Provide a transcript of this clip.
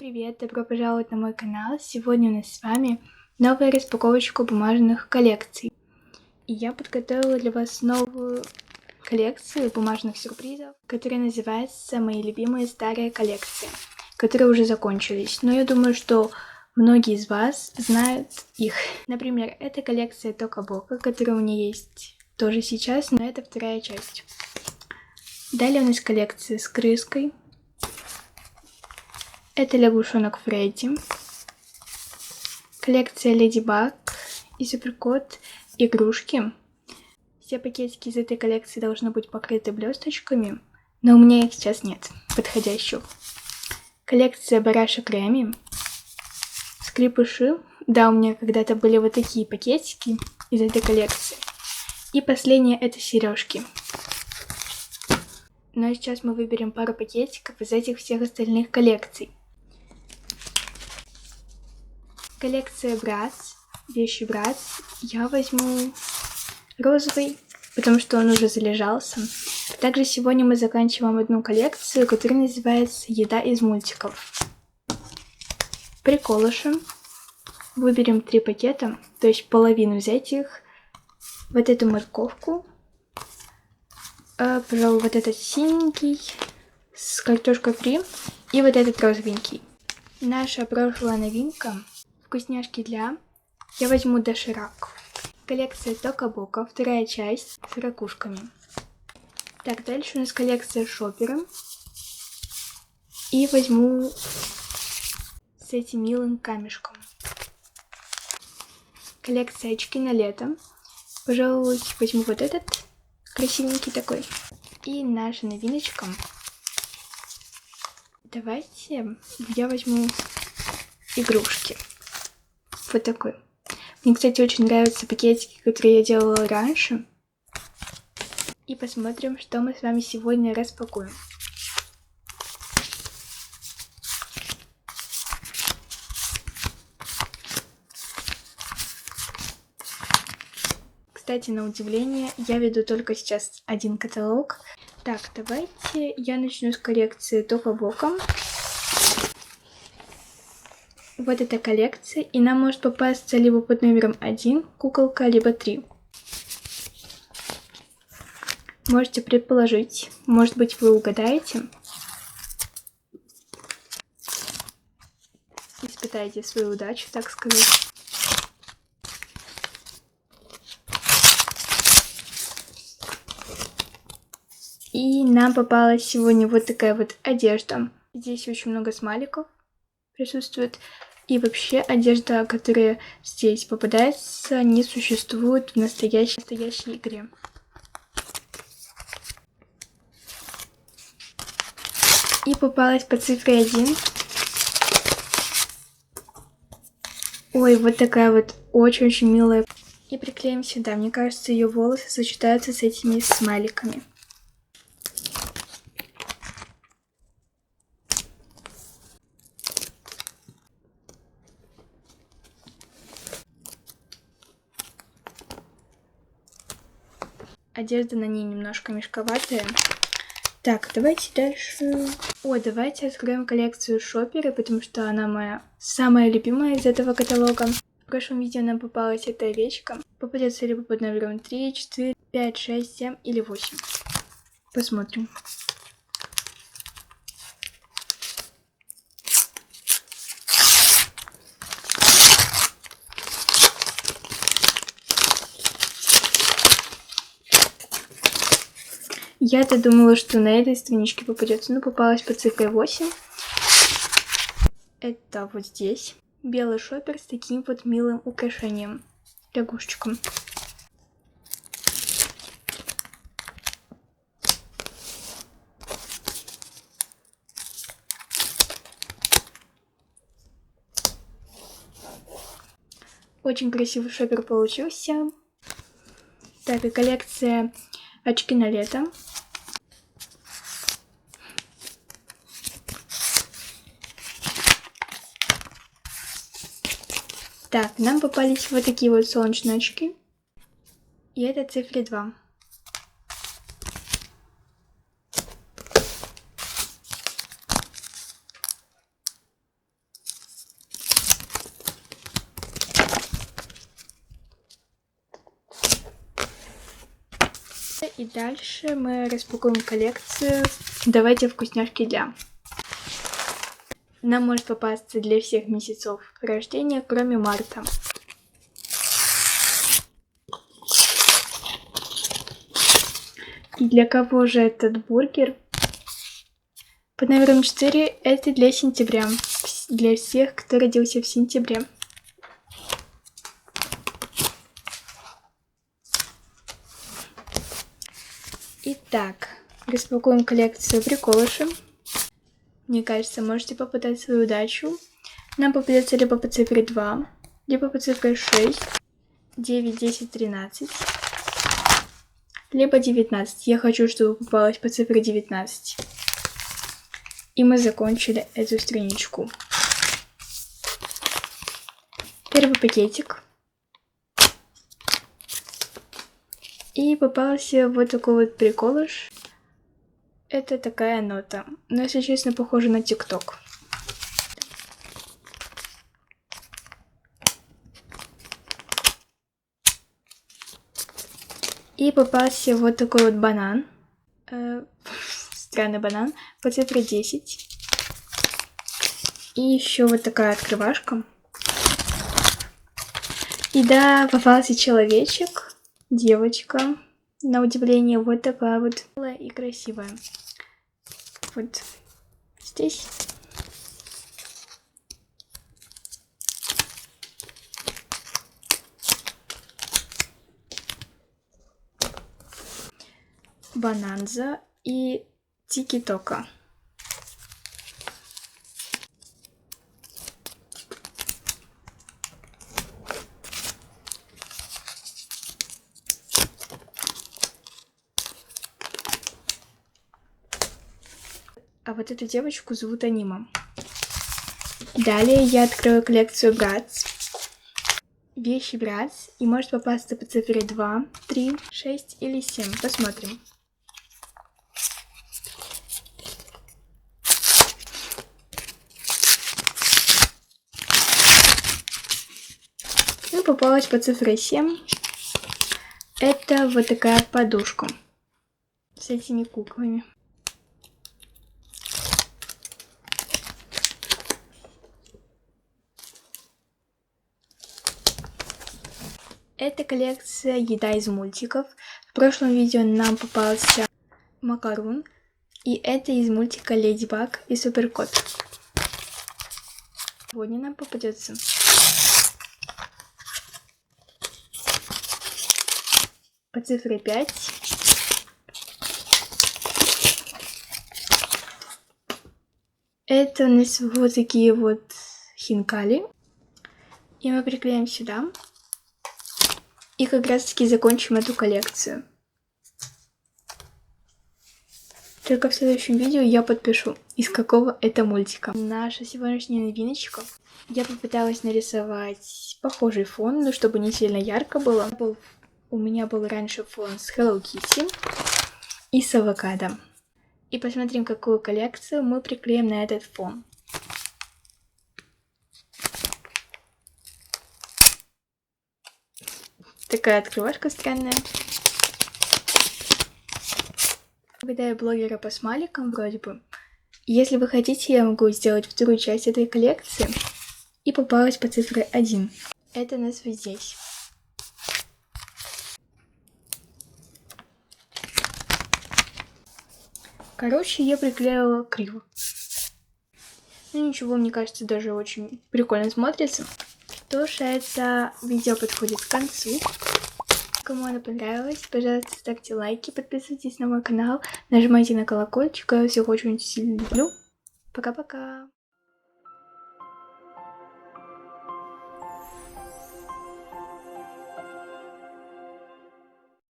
привет! Добро пожаловать на мой канал! Сегодня у нас с вами новая распаковочка бумажных коллекций. И я подготовила для вас новую коллекцию бумажных сюрпризов, которая называется «Мои любимые старые коллекции», которые уже закончились. Но я думаю, что многие из вас знают их. Например, это коллекция Тока Бока, которая у меня есть тоже сейчас, но это вторая часть. Далее у нас коллекция с крыской. Это лягушонок Фредди. Коллекция Леди Баг и Суперкот игрушки. Все пакетики из этой коллекции должны быть покрыты блесточками, но у меня их сейчас нет подходящих. Коллекция барашек Реми. Скрепыши. Да, у меня когда-то были вот такие пакетики из этой коллекции. И последнее это сережки. Но сейчас мы выберем пару пакетиков из этих всех остальных коллекций. Коллекция Братс, вещи Братс. Я возьму розовый, потому что он уже залежался. Также сегодня мы заканчиваем одну коллекцию, которая называется «Еда из мультиков». Приколыши. Выберем 3 пакета, то есть половину взять их. Вот эту морковку. Пожалуй, вот этот синенький с картошкой фри. И вот этот розовенький. Наша прошлая новинка. Вкусняшки для... Я возьму доширак. Коллекция Тока Бока, вторая часть с ракушками. Так, дальше у нас коллекция шоперы. И возьму с этим милым камешком. Коллекция очки на лето. Пожалуй, возьму вот этот красивенький такой. И наша новиночка. Давайте я возьму игрушки. Вот такой. Мне, кстати, очень нравятся пакетики, которые я делала раньше. И посмотрим, что мы с вами сегодня распакуем. Кстати, на удивление, я веду только сейчас один каталог. Так, давайте я начну с коллекции Тока Бока. Вот эта коллекция, и нам может попасться либо под номером 1 куколка, либо 3. Можете предположить, может быть, вы угадаете. Испытайте свою удачу, так сказать. И нам попалась сегодня вот такая вот одежда. Здесь очень много смайликов присутствует. И вообще одежда, которая здесь попадается, не существует в настоящей игре. И попалась по цифре 1. Ой, вот такая вот очень-очень милая. И приклеим сюда. Мне кажется, ее волосы сочетаются с этими смайликами. Одежда на ней немножко мешковатая. Так, давайте дальше... давайте откроем коллекцию шоперы, потому что она моя самая любимая из этого каталога. В прошлом видео нам попалась эта овечка. Попадется либо под номером 3, 4, 5, 6, 7 или 8. Посмотрим. Я-то думала, что на этой страничке попадется, но попалась по цифре 8. Это вот здесь. Белый шопер с таким вот милым украшением. Лягушечком. Очень красивый шопер получился. Так, и коллекция очки на лето. Так, нам попались вот такие вот солнечные очки. И это цифра 2. И дальше мы распакуем коллекцию «Давайте вкусняшки для». Нам может попасться для всех месяцев рождения, кроме марта. И для кого же этот бургер? Под номером 4 это для сентября. Для всех, кто родился в сентябре. Итак, распакуем коллекцию приколышем. Мне кажется, можете попытать свою удачу. Нам попадется либо по цифре 2, либо по цифре 6, 9, 10, 13, либо 19. Я хочу, чтобы попалось по цифре 19. И мы закончили эту страничку. Первый пакетик. И попался вот такой вот приколыш. Это такая нота. Но, если честно, похоже на ТикТок. И попался вот такой вот банан. Странный банан. По цифре 10. И еще вот такая открывашка. И да, попался человечек. Девочка. На удивление, вот такая вот и красивая. Вот здесь. Бананза и Тики-Тока. А вот эту девочку зовут Анима. Далее я открою коллекцию Bratz. Вещи Bratz. И может попасться по цифре 2, 3, 6 или 7. Посмотрим. Ну, попалась по цифре 7. Это вот такая подушка. С этими куклами. Это коллекция еда из мультиков. В прошлом видео нам попался макарон. И это из мультика Леди Баг и Супер Кот. Сегодня нам попадется по цифре 5. Это у нас вот такие вот хинкали. И мы приклеим сюда. И как раз таки закончим эту коллекцию. Только в следующем видео я подпишу, из какого это мультика. Наша сегодняшняя новиночка. Я попыталась нарисовать похожий фон, но чтобы не сильно ярко было. У меня был раньше фон с Hello Kitty и с авокадо. И посмотрим, какую коллекцию мы приклеим на этот фон. Такая открывашка странная. Угадаю блогера по смайликам вроде бы. Если вы хотите, я могу сделать вторую часть этой коллекции. И попалась по цифре 1. Это у нас вот здесь. Короче, я приклеила криво. Ну ничего, мне кажется, даже очень прикольно смотрится. Что ж, это видео подходит к концу. Кому оно понравилось, пожалуйста, ставьте лайки, подписывайтесь на мой канал, нажимайте на колокольчик. Я всех очень сильно люблю. Пока-пока.